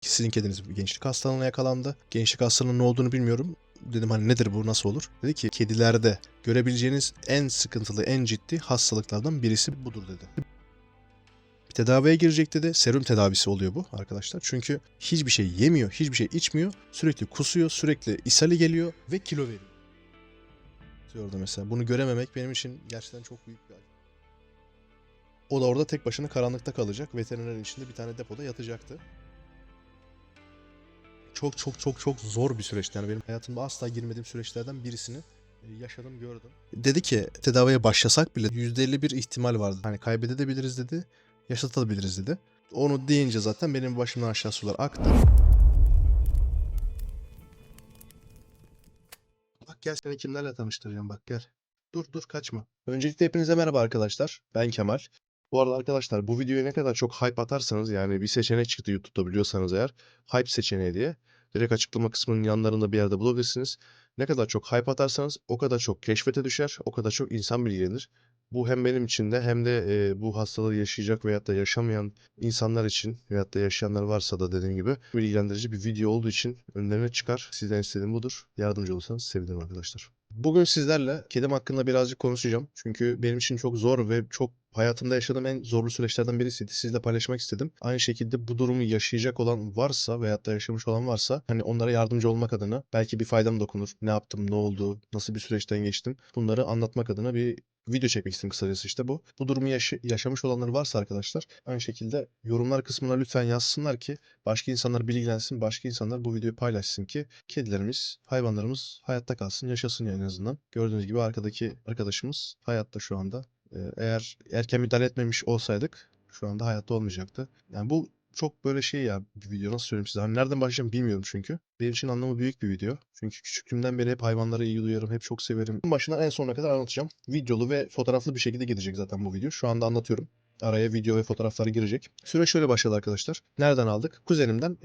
Sizin kediniz bir gençlik hastalığına yakalandı. Gençlik hastalığının ne olduğunu bilmiyorum. Dedim hani nedir bu, nasıl olur? Dedi ki kedilerde görebileceğiniz en sıkıntılı, en ciddi hastalıklardan birisi budur dedi. Tedaviye girecek dedi. Serum tedavisi oluyor bu arkadaşlar. Çünkü hiçbir şey yemiyor, hiçbir şey içmiyor. Sürekli kusuyor, sürekli ishali geliyor ve kilo veriyor. Diyordu mesela. Bunu görememek benim için gerçekten çok büyük bir acı. O da orada tek başına karanlıkta kalacak. Veterinerin içinde bir tane depoda yatacaktı. Çok çok çok çok zor bir süreçti. Yani benim hayatımda asla girmediğim süreçlerden birisini yaşadım, gördüm. Dedi ki tedaviye başlasak bile %51 ihtimal vardı. Hani kaybedebiliriz dedi, yaşatabiliriz dedi. Onu deyince zaten benim başımdan aşağı sular aktı. Bak gel, seni kimlerle tanıştıracağım, bak gel. Dur dur, kaçma. Öncelikle hepinize merhaba arkadaşlar. Ben Kemal. Bu arada arkadaşlar, bu videoya ne kadar çok hype atarsanız, yani bir seçenek çıktı YouTube'da biliyorsanız eğer. Hype seçeneği diye. Direkt açıklama kısmının yanlarında bir yerde bulabilirsiniz. Ne kadar çok hype atarsanız o kadar çok keşfete düşer, o kadar çok insan bilgilenir. Bu hem benim için de hem de bu hastalığı yaşayacak veyahut da yaşamayan insanlar için veyahut da yaşayanlar varsa da dediğim gibi bilgilendirici bir video olduğu için önlerine çıkar. Sizden istediğim budur. Yardımcı olursanız sevinirim arkadaşlar. Bugün sizlerle kedim hakkında birazcık konuşacağım. Çünkü benim için çok zor ve çok hayatımda yaşadığım en zorlu süreçlerden birisiydi. Sizle paylaşmak istedim. Aynı şekilde bu durumu yaşayacak olan varsa veyahut da yaşamış olan varsa hani onlara yardımcı olmak adına belki bir faydam dokunur. Ne yaptım, ne oldu, nasıl bir süreçten geçtim, bunları anlatmak adına bir video çekmek istedim kısacası işte bu. Bu durumu yaşamış olanlar varsa arkadaşlar aynı şekilde yorumlar kısmına lütfen yazsınlar ki başka insanlar bilgilensin, başka insanlar bu videoyu paylaşsın ki kedilerimiz, hayvanlarımız hayatta kalsın, yaşasın yani en azından. Gördüğünüz gibi arkadaki arkadaşımız hayatta şu anda. Eğer erken müdahale etmemiş olsaydık şu anda hayatta olmayacaktı. Yani bu çok böyle şey ya, bir video, nasıl söyleyeyim size. Hani nereden başlayacağım bilmiyorum çünkü. Benim için anlamı büyük bir video. Çünkü küçüklüğümden beri hep hayvanlara iyi duyarım, hep çok severim. Başından en sonuna kadar anlatacağım. Videolu ve fotoğraflı bir şekilde gidecek zaten bu video. Şu anda anlatıyorum. Araya video ve fotoğrafları girecek. Süreç şöyle başladı arkadaşlar. Nereden aldık? Kuzenimden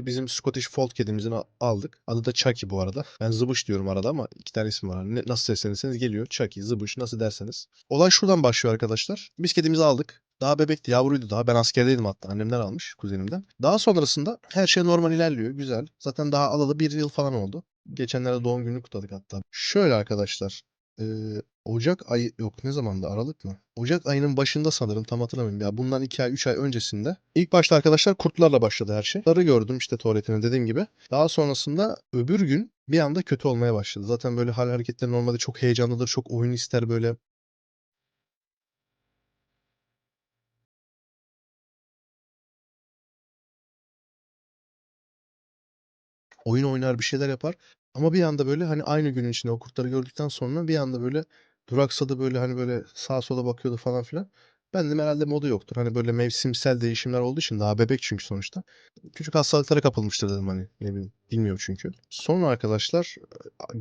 bizim Scottish Fold kedimizin aldık. Adı da Chucky bu arada. Ben Zıbış diyorum arada ama iki tane isim var. Nasıl seslenirseniz geliyor. Chucky, Zıbış, nasıl derseniz. Olay şuradan başlıyor arkadaşlar. Biz kedimizi aldık. Daha bebekti, yavruydu daha. Ben askerdeydim hatta. Annemden almış, kuzenimden. Daha sonrasında her şey normal ilerliyor. Güzel. Zaten daha alalı bir yıl falan oldu. Geçenlerde doğum gününü kutladık hatta. Şöyle arkadaşlar. Ocak ayı yok, ne zamandı, Aralık mı? Ocak ayının başında sanırım, tam hatırlamıyorum. Ya bundan 2 ay 3 ay öncesinde. İlk başta arkadaşlar kurtlarla başladı her şey. Kurtları gördüm işte tuvaletine dediğim gibi. Daha sonrasında öbür gün bir anda kötü olmaya başladı. Zaten böyle hal hareketleri normalde çok heyecanlıdır. Çok oyun ister böyle. Oyun oynar, bir şeyler yapar. Ama bir anda böyle hani aynı günün içinde o kurtları gördükten sonra bir anda böyle duraksadı, böyle hani böyle sağa sola bakıyordu falan filan. Ben dedim herhalde modu yoktur. Hani böyle mevsimsel değişimler olduğu için, daha bebek çünkü sonuçta. Küçük hastalıklara kapılmıştır dedim, hani ne bileyim, bilmiyorum çünkü. Sonra arkadaşlar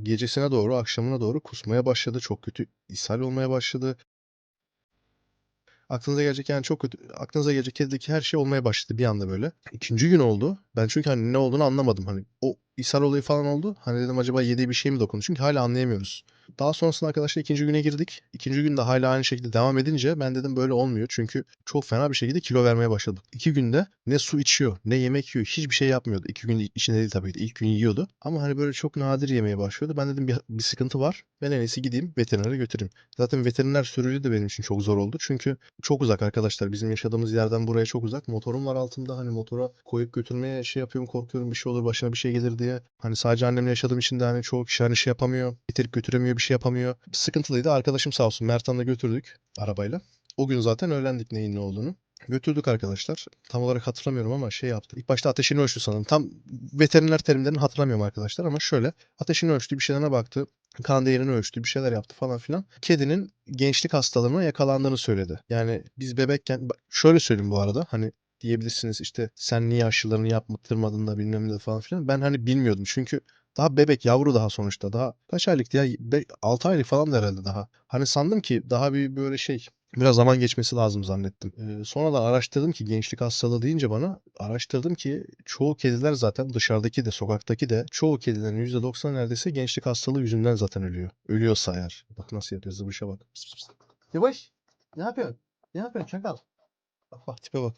gecesine doğru, akşamına doğru kusmaya başladı. Çok kötü ishal olmaya başladı. Aklınıza gelecek, yani çok kötü. Aklınıza gelecek kedideki her şey olmaya başladı bir anda böyle. İkinci gün oldu. Ben çünkü hani ne olduğunu anlamadım. Hani o ishal olayı falan oldu. Hani dedim acaba yediği bir şey mi dokundu? Çünkü hala anlayamıyoruz. Daha sonrasında arkadaşlar ikinci güne girdik. İkinci günde hala aynı şekilde devam edince ben dedim böyle olmuyor. Çünkü çok fena bir şekilde kilo vermeye başladı. 2 günde ne su içiyor, ne yemek yiyor, hiçbir şey yapmıyordu. 2 gün içinde değil tabii ki de. İlk gün yiyordu. Ama hani böyle çok nadir yemeye başlıyordu. Ben dedim bir sıkıntı var. Ben en iyisi gideyim veterinere götüreyim. Zaten veteriner sürücü de benim için çok zor oldu. Çünkü çok uzak arkadaşlar. Bizim yaşadığımız yerden buraya çok uzak. Motorum var altımda. Hani motora koyup götürmeye şey yapıyorum, korkuyorum bir şey olur, başına bir şey gelir diye. Hani sadece annemle yaşadığım için de hani çoğu kişi hani şey yapamıyor. Getirip götüremiyor, bir şey yapamıyor. Sıkıntılıydı. Arkadaşım sağ olsun, Mertan'la götürdük arabayla. O gün zaten öğrendik neyin ne olduğunu. Götürdük arkadaşlar. Tam olarak hatırlamıyorum ama şey yaptı. İlk başta ateşini ölçtü sanırım. Tam veteriner terimlerini hatırlamıyorum arkadaşlar ama şöyle. Ateşini ölçtü, bir şeylerine baktı. Kan değerini ölçtü, bir şeyler yaptı falan filan. Kedinin gençlik hastalığına yakalandığını söyledi. Yani biz bebekken, şöyle söyleyeyim bu arada, hani diyebilirsiniz işte sen niye aşılarını yaptırmadın da bilmem ne falan filan. Ben hani bilmiyordum çünkü daha bebek, yavru daha sonuçta. Daha kaç aylıktı ya? 6 aylık falan da herhalde daha. Hani sandım ki daha bir böyle şey, biraz zaman geçmesi lazım zannettim. Sonradan araştırdım ki gençlik hastalığı deyince bana, araştırdım ki çoğu kediler zaten, dışarıdaki de sokaktaki de çoğu kedilerin %90 neredeyse gençlik hastalığı yüzünden zaten ölüyor. Ölüyorsa eğer. Bak nasıl yapıyor, zıvışa bak. Pıs pıs. Yavaş. Ne yapıyorsun? Ne yapıyorsun çakal? Bak bak tipe bak.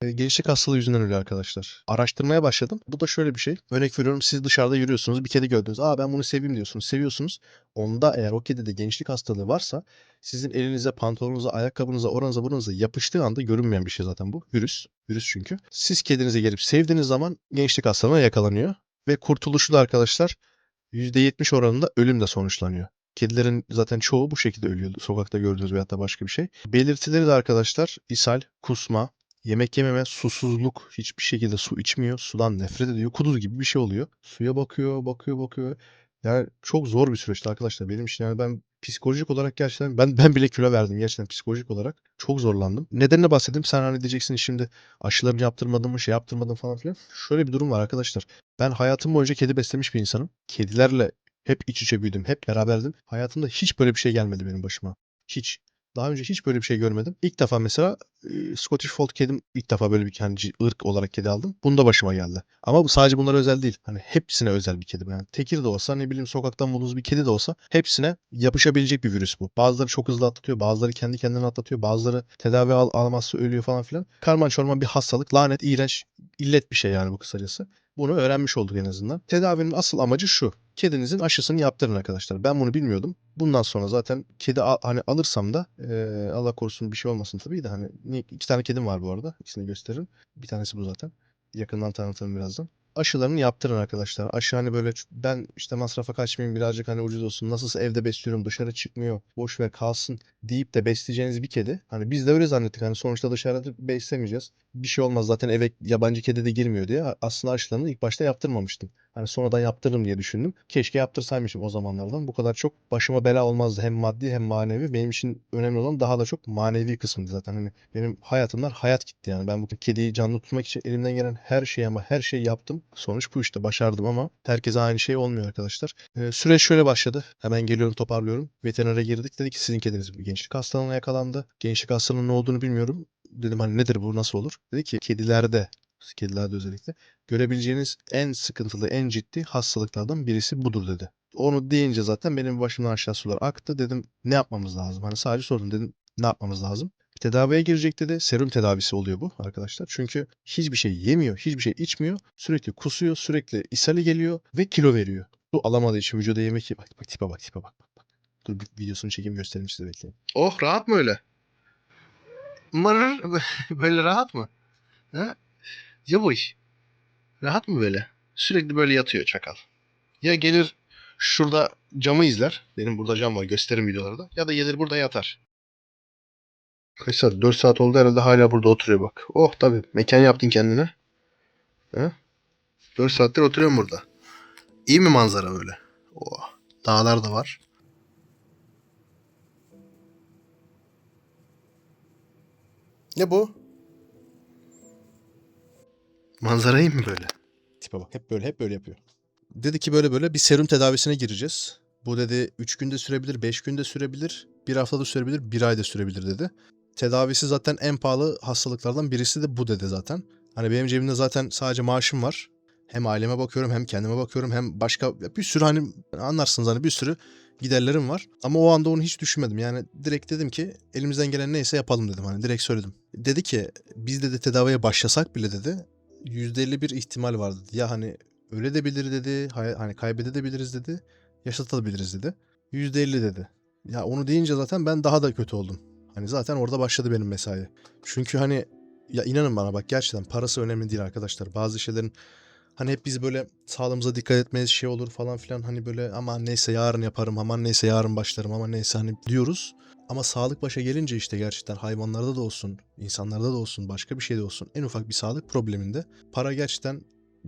Gençlik hastalığı yüzünden ölüyor arkadaşlar. Araştırmaya başladım. Bu da şöyle bir şey. Örnek veriyorum, siz dışarıda yürüyorsunuz, bir kedi gördünüz. Aa, ben bunu seveyim diyorsunuz, seviyorsunuz. Onda eğer o kedide gençlik hastalığı varsa sizin elinize, pantolonunuza, ayakkabınıza, oranıza, buranıza yapıştığı anda görünmeyen bir şey zaten bu. Virüs. Virüs çünkü. Siz kedinize gelip sevdiğiniz zaman gençlik hastalığına yakalanıyor. Ve kurtuluşu da arkadaşlar %70 oranında ölümle sonuçlanıyor. Kedilerin zaten çoğu bu şekilde ölüyor. Sokakta gördüğünüz veyahut da başka bir şey. Belirtileri de arkadaşlar ishal, kusma, yemek yememe, susuzluk, hiçbir şekilde su içmiyor, sudan nefret ediyor, kuduz gibi bir şey oluyor. Suya bakıyor, bakıyor, bakıyor. Yani çok zor bir süreçti arkadaşlar benim için. Yani ben psikolojik olarak gerçekten ben bile kilo verdim gerçekten psikolojik olarak. Çok zorlandım. Nedenine bahsedeyim. Sen hani diyeceksin şimdi aşılarını yaptırmadın mı, şey yaptırmadın falan filan. Şöyle bir durum var arkadaşlar. Ben hayatım boyunca kedi beslemiş bir insanım. Kedilerle hep iç içe büyüdüm, hep beraberdim. Hayatımda hiç böyle bir şey gelmedi benim başıma. Hiç. Daha önce hiç böyle bir şey görmedim. İlk defa mesela Scottish Fold kedim ilk defa böyle bir kendi ırk olarak kedi aldım. Bunda başıma geldi. Ama bu sadece bunlara özel değil. Hani hepsine özel bir kedi. Yani tekir de olsa, ne bileyim sokaktan bulduğunuz bir kedi de olsa hepsine yapışabilecek bir virüs bu. Bazıları çok hızlı atlatıyor, bazıları kendi kendine atlatıyor, bazıları tedavi almazsa ölüyor falan filan. Karman çorman bir hastalık, lanet, iğrenç, illet bir şey yani bu kısacası. Bunu öğrenmiş olduk en azından. Tedavinin asıl amacı şu. Kedinizin aşısını yaptırın arkadaşlar. Ben bunu bilmiyordum. Bundan sonra zaten kedi hani alırsam da Allah korusun bir şey olmasın tabii de hani iki tane kedim var bu arada. İkisini gösteririm. Bir tanesi bu zaten. Yakından tanıtırım birazdan. Aşılarını yaptırın arkadaşlar. Aşı hani böyle ben işte masrafa kaçmayayım birazcık hani ucuz olsun. Nasılsa evde besliyorum, dışarı çıkmıyor. Boş ver kalsın deyip de besleyeceğiniz bir kedi. Hani biz de öyle zannettik. Hani sonuçta dışarıda beslemeyeceğiz. Bir şey olmaz zaten eve yabancı kedi de girmiyor diye. Aslında aşılarını ilk başta yaptırmamıştım. Hani sonradan yaptırırım diye düşündüm. Keşke yaptırsaymışım o zamanlardan. Bu kadar çok başıma bela olmazdı. Hem maddi hem manevi. Benim için önemli olan daha da çok manevi kısmıydı zaten. Hani benim hayatımdan hayat gitti yani. Ben bu kediyi canlı tutmak için elimden gelen her şeyi ama her şeyi yaptım. Sonuç bu işte. Başardım ama herkese aynı şey olmuyor arkadaşlar. Süreç şöyle başladı. Hemen geliyorum, toparlıyorum. Veterinere girdik. Dedi ki sizin kediniz bir gençlik hastalığına yakalandı. Gençlik hastalığının ne olduğunu bilmiyorum. Dedim hani nedir bu, nasıl olur? Dedi ki kedilerde özellikle görebileceğiniz en sıkıntılı, en ciddi hastalıklardan birisi budur dedi. Onu deyince zaten benim başımdan aşağı sular aktı. Dedim ne yapmamız lazım? Hani sadece sordum, dedim ne yapmamız lazım? Bir tedaviye girecek dedi. Serum tedavisi oluyor bu arkadaşlar. Çünkü hiçbir şey yemiyor, hiçbir şey içmiyor. Sürekli kusuyor, sürekli ishali geliyor ve kilo veriyor. Su alamadığı için vücuda yemek bak bak tipe bak tipe bak bak bak. Dur bir videosunu çekeyim göstereyim size, bekleyin. Oh, rahat mı öyle? Mırır böyle rahat mı? Ha? Yavaş. Rahat mı böyle? Sürekli böyle yatıyor çakal. Ya gelir şurada camı izler. Benim burada cam var, gösterim videolarda. Ya da gelir burada yatar. Kaç saat? 4 saat oldu herhalde, hala burada oturuyor bak. Oh tabii, mekan yaptın kendine. He? 4 saattir oturuyorum burada. İyi mi manzara böyle? Oh. Dağlar da var. Ne bu? Manzara iyi mi böyle? Tipe bak, hep böyle hep böyle yapıyor. Dedi ki böyle böyle bir serum tedavisine gireceğiz. Bu dedi 3 günde sürebilir, 5 günde sürebilir, bir haftada sürebilir, bir ayda sürebilir dedi. Tedavisi zaten en pahalı hastalıklardan birisi de bu dedi zaten. Hani benim cebimde zaten sadece maaşım var. Hem aileme bakıyorum, hem kendime bakıyorum, hem başka bir sürü hani anlarsınız hani bir sürü giderlerim var. Ama o anda onu hiç düşünmedim. Yani direkt dedim ki elimizden gelen neyse yapalım dedim, hani direkt söyledim. Dedi ki biz dedi tedaviye başlasak bile dedi %51 ihtimal var dedi. Ya hani öyle de bilir dedi, hani kaybedebiliriz dedi, yaşatabiliriz dedi. %50 dedi. Ya onu deyince zaten ben daha da kötü oldum. Hani zaten orada başladı benim mesai. Çünkü hani ya inanın bana bak, gerçekten parası önemli değil arkadaşlar. Bazı şeylerin hani hep biz böyle sağlığımıza dikkat etmeyiz, şey olur falan filan, hani böyle aman neyse yarın yaparım, aman neyse yarın başlarım, aman neyse hani diyoruz. Ama sağlık başa gelince işte gerçekten hayvanlarda da olsun, insanlarda da olsun, başka bir şeyde olsun, en ufak bir sağlık probleminde para gerçekten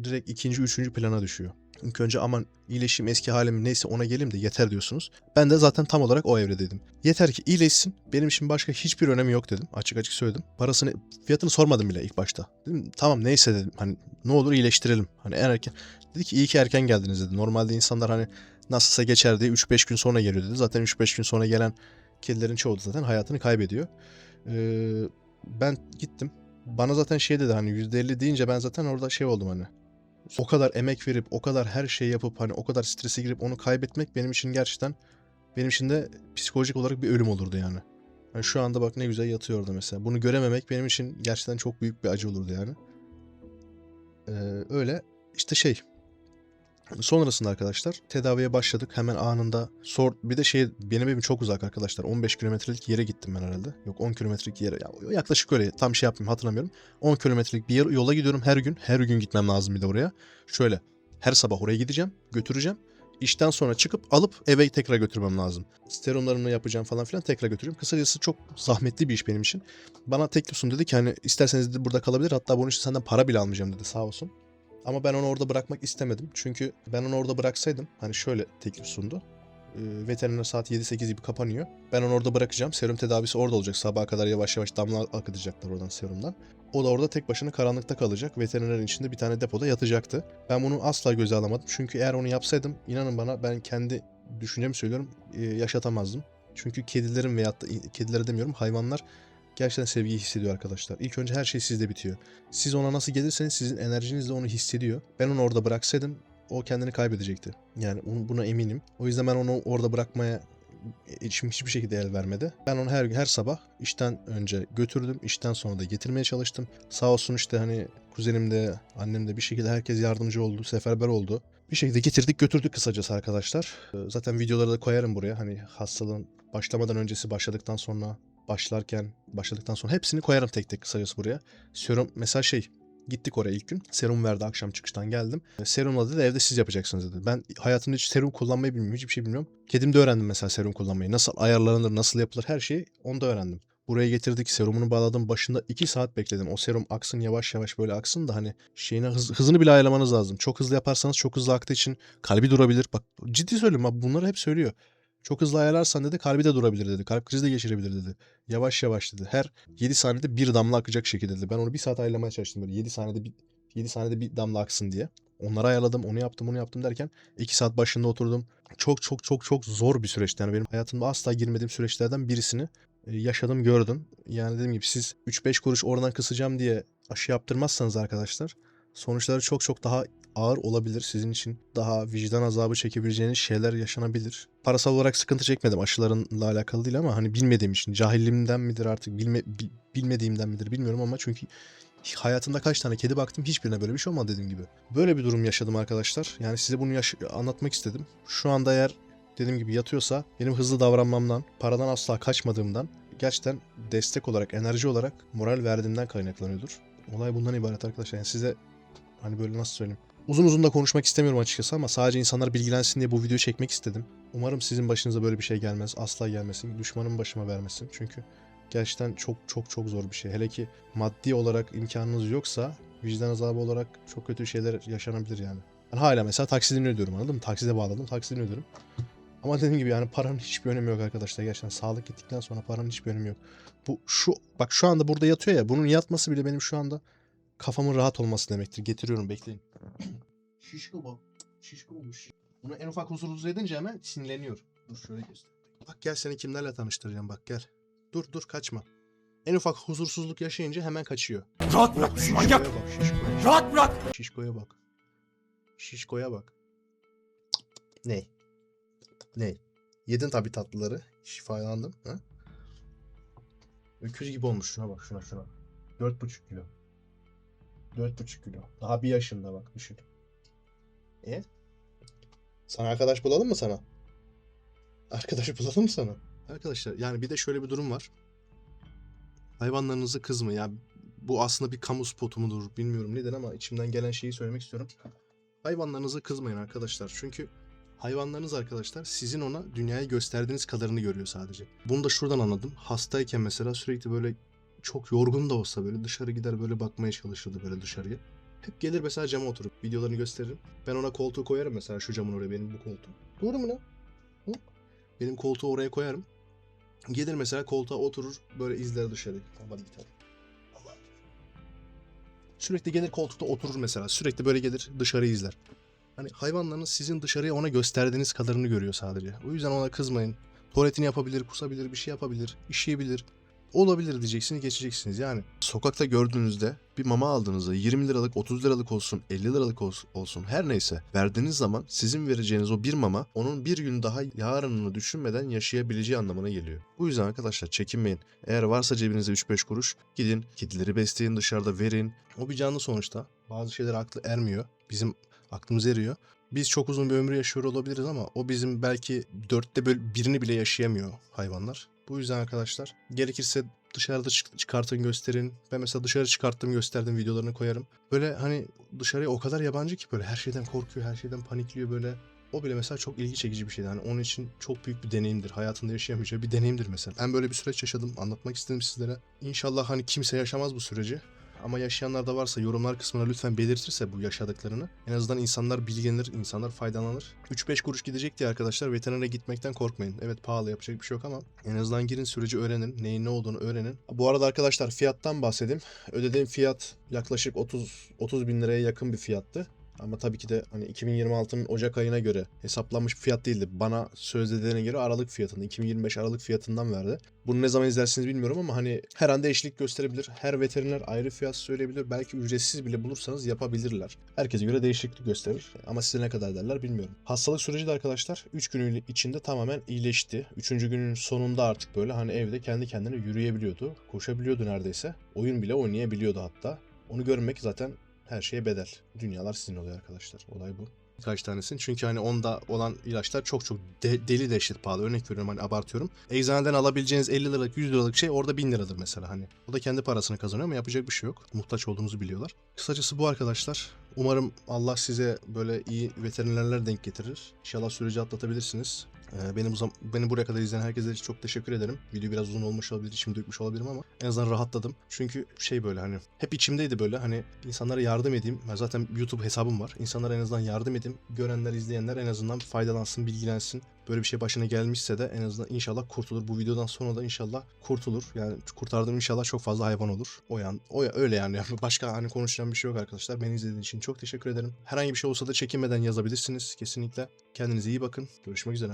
direkt ikinci, üçüncü plana düşüyor. İlk önce aman iyileşeyim, eski halim neyse ona geleyim de yeter diyorsunuz. Ben de zaten tam olarak o evredeydim. Yeter ki iyileşsin, benim için başka hiçbir önemi yok dedim. Açık açık söyledim. Parasını, fiyatını sormadım bile ilk başta. Dedim tamam neyse dedim. Hani ne olur iyileştirelim. Hani en erken. Dedi ki iyi ki erken geldiniz dedi. Normalde insanlar hani nasılsa geçer diye 3-5 gün sonra geliyor dedi. Zaten 3-5 gün sonra gelen kedilerin çoğu da zaten hayatını kaybediyor. Ben gittim. Bana zaten şey dedi, hani %50 deyince ben zaten orada şey oldum hani. O kadar emek verip, o kadar her şey yapıp, hani o kadar strese girip onu kaybetmek benim için gerçekten, benim için de psikolojik olarak bir ölüm olurdu yani. Yani şu anda bak ne güzel yatıyor orada mesela. Bunu görememek benim için gerçekten çok büyük bir acı olurdu yani. Öyle işte sonrasında arkadaşlar tedaviye başladık. Hemen anında bir de benim evim çok uzak arkadaşlar. 15 kilometrelik yere gittim ben herhalde. Yok 10 kilometrelik yere. Ya, yaklaşık öyle. Tam şey yapmayayım hatırlamıyorum. 10 kilometrelik bir yola gidiyorum her gün. Her gün gitmem lazım bir de oraya. Şöyle her sabah oraya gideceğim. Götüreceğim. İşten sonra çıkıp alıp eve tekrar götürmem lazım. Serumlarını yapacağım falan filan tekrar götüreceğim. Kısacası çok zahmetli bir iş benim için. Bana teklif sundu dedi ki hani isterseniz dedi burada kalabilir. Hatta bunun için senden para bile almayacağım dedi sağ olsun. Ama ben onu orada bırakmak istemedim. Çünkü ben onu orada bıraksaydım hani şöyle teklif sundu. Veteriner saat 7-8 gibi kapanıyor. Ben onu orada bırakacağım. Serum tedavisi orada olacak. Sabaha kadar yavaş yavaş damla akıtacaklar oradan serumdan. O da orada tek başına karanlıkta kalacak. Veterinerin içinde bir tane depoda yatacaktı. Ben bunu asla göze alamadım. Çünkü eğer onu yapsaydım inanın bana ben kendi düşüncemi söylüyorum yaşatamazdım. Çünkü kedilerin veyahut da kedilere demiyorum hayvanlar gerçekten sevgiyi hissediyor arkadaşlar. İlk önce her şey sizde bitiyor. Siz ona nasıl gelirseniz sizin enerjiniz de onu hissediyor. Ben onu orada bıraksaydım o kendini kaybedecekti. Yani buna eminim. O yüzden ben onu orada bırakmaya içim hiçbir şekilde el vermedi. Ben onu her sabah işten önce götürdüm. İşten sonra da getirmeye çalıştım. Sağ olsun işte hani kuzenim de annem de bir şekilde herkes yardımcı oldu. Seferber oldu. Bir şekilde getirdik götürdük kısacası arkadaşlar. Zaten videoları da koyarım buraya. Hani hastalığın başlamadan öncesi başladıktan sonra başladıktan sonra hepsini koyarım tek tek kısacası buraya. Serum mesela gittik oraya ilk gün. Serum verdi akşam çıkıştan geldim. Serumla dedi evde siz yapacaksınız dedi. Ben hayatımda hiç serum kullanmayı bilmiyorum. Hiçbir şey bilmiyorum. Kedim de öğrendim mesela serum kullanmayı. Nasıl ayarlanır, nasıl yapılır her şeyi onda öğrendim. Buraya getirdik serumunu bağladım. Başında 2 saat bekledim. O serum aksın yavaş yavaş böyle aksın da hani hızını bile ayarlamanız lazım. Çok hızlı yaparsanız çok hızlı aktığı için kalbi durabilir. Bak ciddi söylüyorum abi bunları hep söylüyor. Çok hızlı ayarlarsan dedi kalbi de durabilir dedi. Kalp krizi de geçirebilir dedi. Yavaş yavaş dedi. Her 7 saniyede bir damla akacak şekilde dedi. Ben onu bir saat ayarlamaya çalıştım böyle 7 saniyede bir damla aksın diye. Onları ayarladım, onu yaptım derken 2 saat başında oturdum. Çok çok çok çok zor bir süreçti. Yani benim hayatımda asla girmediğim süreçlerden birisini yaşadım, gördüm. Yani dediğim gibi siz 3-5 kuruş oradan kısacağım diye aşı yaptırmazsanız arkadaşlar sonuçları çok çok daha ağır olabilir. Sizin için daha vicdan azabı çekebileceğiniz şeyler yaşanabilir. Parasal olarak sıkıntı çekmedim aşılarınla alakalı değil ama hani bilmediğim için cahilliğimden midir artık bilmediğimden midir bilmiyorum ama çünkü hayatımda kaç tane kedi baktım hiçbirine böyle bir şey olmadı dediğim gibi. Böyle bir durum yaşadım arkadaşlar. Yani size bunu anlatmak istedim. Şu anda eğer dediğim gibi yatıyorsa benim hızlı davranmamdan, paradan asla kaçmadığımdan gerçekten destek olarak, enerji olarak moral verdiğimden kaynaklanıyordur. Olay bundan ibaret arkadaşlar. Yani size hani böyle nasıl söyleyeyim. Uzun uzun da konuşmak istemiyorum açıkçası ama sadece insanlar bilgilensin diye bu videoyu çekmek istedim. Umarım sizin başınıza böyle bir şey gelmez. Asla gelmesin. Düşmanın başıma vermesin. Çünkü gerçekten çok çok çok zor bir şey. Hele ki maddi olarak imkanınız yoksa vicdan azabı olarak çok kötü şeyler yaşanabilir yani. Ben hala mesela taksidini ödüyorum anladın mı? Takside bağladım taksidini ödüyorum. Ama dediğim gibi yani paranın hiçbir önemi yok arkadaşlar. Gerçekten sağlık gittikten sonra paranın hiçbir önemi yok. Bak şu anda burada yatıyor ya bunun yatması bile benim şu anda kafamın rahat olması demektir. Getiriyorum bekleyin. Şişko bu. Şişko olmuş. Bunu en ufak huzursuz edince hemen sinirleniyor. Dur şöyle göster. Bak gel seni kimlerle tanıştıracağım bak gel. Dur kaçma. En ufak huzursuzluk yaşayınca hemen kaçıyor. Rahat bırak Şişko'ya manyak. bak şişkoya. Rahat bırak. Şişkoya bak. Şişkoya bak. Ne? Ne? Yedin tabi tatlıları. Şifalandım. Ha? Öküz gibi olmuş şuna bak şuna. 4,5 kilo. 4,5 kilo. Daha bir yaşında bak düşün. Sana arkadaş bulalım mı sana? Arkadaş bulalım mı sana? Arkadaşlar yani bir de şöyle bir durum var. Hayvanlarınızı kızmayın. Yani bu aslında bir kamu spotu mudur bilmiyorum neden ama içimden gelen şeyi söylemek istiyorum. Hayvanlarınızı kızmayın arkadaşlar. Çünkü hayvanlarınız arkadaşlar sizin ona dünyayı gösterdiğiniz kadarını görüyor sadece. Bunu da şuradan anladım. Hastayken mesela sürekli böyle çok yorgun da olsa böyle dışarı gider böyle bakmaya çalışırdı böyle dışarıya. Hep gelir mesela cama oturup videolarını gösteririm. Ben ona koltuğu koyarım mesela şu camın oraya benim bu koltuğum. Doğru mu lan? Hı? Benim koltuğu oraya koyarım. Gelir mesela koltuğa oturur böyle izler dışarı. Tamam hadi gidelim. Allah. Sürekli gelir koltukta oturur mesela. Sürekli böyle gelir dışarı izler. Hani hayvanlarınız sizin dışarıya ona gösterdiğiniz kadarını görüyor sadece. O yüzden ona kızmayın. Tuvaletini yapabilir, kusabilir, bir şey yapabilir, işeyebilir. olabilir diyeceksiniz, geçeceksiniz. Yani sokakta gördüğünüzde bir mama aldığınızda 20 liralık, 30 liralık olsun, 50 liralık olsun her neyse verdiğiniz zaman sizin vereceğiniz o bir mama onun bir gün daha yarınını düşünmeden yaşayabileceği anlamına geliyor. Bu yüzden arkadaşlar çekinmeyin. Eğer varsa cebinizde 3-5 kuruş gidin kedileri besleyin, dışarıda verin. O bir canlı sonuçta. Bazı şeyler aklı ermiyor. Bizim aklımız eriyor. Biz çok uzun bir ömür yaşıyor olabiliriz ama o bizim belki birini bile yaşayamıyor hayvanlar. Bu yüzden arkadaşlar gerekirse dışarıda çıkartın gösterin. Ben mesela dışarı çıkarttım gösterdim videolarını koyarım. Böyle hani dışarıya o kadar yabancı ki böyle her şeyden korkuyor, her şeyden panikliyor böyle. O bile mesela çok ilgi çekici bir şeydi. Hani onun için çok büyük bir deneyimdir. Hayatında yaşayamayacağı bir deneyimdir mesela. Ben böyle bir süreç yaşadım. Anlatmak istedim sizlere. İnşallah hani kimse yaşamaz bu süreci. Ama yaşayanlar da varsa yorumlar kısmına lütfen belirtirse bu yaşadıklarını en azından insanlar bilgilenir, insanlar faydalanır. 3-5 kuruş gidecek diye arkadaşlar veterinere gitmekten korkmayın. Evet pahalı yapacak bir şey yok ama en azından girin süreci öğrenin. Neyin ne olduğunu öğrenin. Bu arada arkadaşlar fiyattan bahsedeyim. Ödediğim fiyat yaklaşık 30 bin liraya yakın bir fiyattı. Ama tabii ki de hani 2026'nın Ocak ayına göre hesaplanmış bir fiyat değildi. Bana sözlediğine göre Aralık fiyatında, 2025 Aralık fiyatından verdi. Bunu ne zaman izlersiniz bilmiyorum ama hani her an değişiklik gösterebilir. Her veteriner ayrı fiyat söyleyebilir. Belki ücretsiz bile bulursanız yapabilirler. Herkese göre değişiklik gösterir. Ama size ne kadar derler bilmiyorum. Hastalık süreci de arkadaşlar 3 gün içinde tamamen iyileşti. 3. günün sonunda artık böyle hani evde kendi kendine yürüyebiliyordu. Koşabiliyordu neredeyse. Oyun bile oynayabiliyordu hatta. Onu görmek zaten her şeye bedel. Dünyalar sizin oluyor arkadaşlar. Olay bu. Birkaç tanesini. Çünkü hani onda olan ilaçlar çok deli dehşet pahalı. Örnek veriyorum hani abartıyorum. Eczaneden alabileceğiniz 50 liralık 100 liralık şey orada 1000 liradır mesela hani. O da kendi parasını kazanıyor ama yapacak bir şey yok. Muhtaç olduğunuzu biliyorlar. Kısacası bu arkadaşlar. Umarım Allah size böyle iyi veterinerler denk getirir. İnşallah süreci atlatabilirsiniz. Beni buraya kadar izleyen herkese için çok teşekkür ederim. Video biraz uzun olmuş olabilir, içimi dökmüş olabilirim ama en azından rahatladım. Çünkü şey böyle hani hep içimdeydi böyle hani insanlara yardım edeyim. Ben zaten YouTube hesabım var. İnsanlara en azından yardım edeyim. Görenler, izleyenler en azından faydalansın, bilgilensin. Böyle bir şey başına gelmişse de en azından inşallah kurtulur. Bu videodan sonra da inşallah kurtulur. Yani kurtardığım inşallah çok fazla hayvan olur. Öyle yani. Başka hani konuşacağım bir şey yok arkadaşlar. Beni izlediğiniz için çok teşekkür ederim. Herhangi bir şey olsa da çekinmeden yazabilirsiniz kesinlikle. Kendinize iyi bakın. Görüşmek üzere.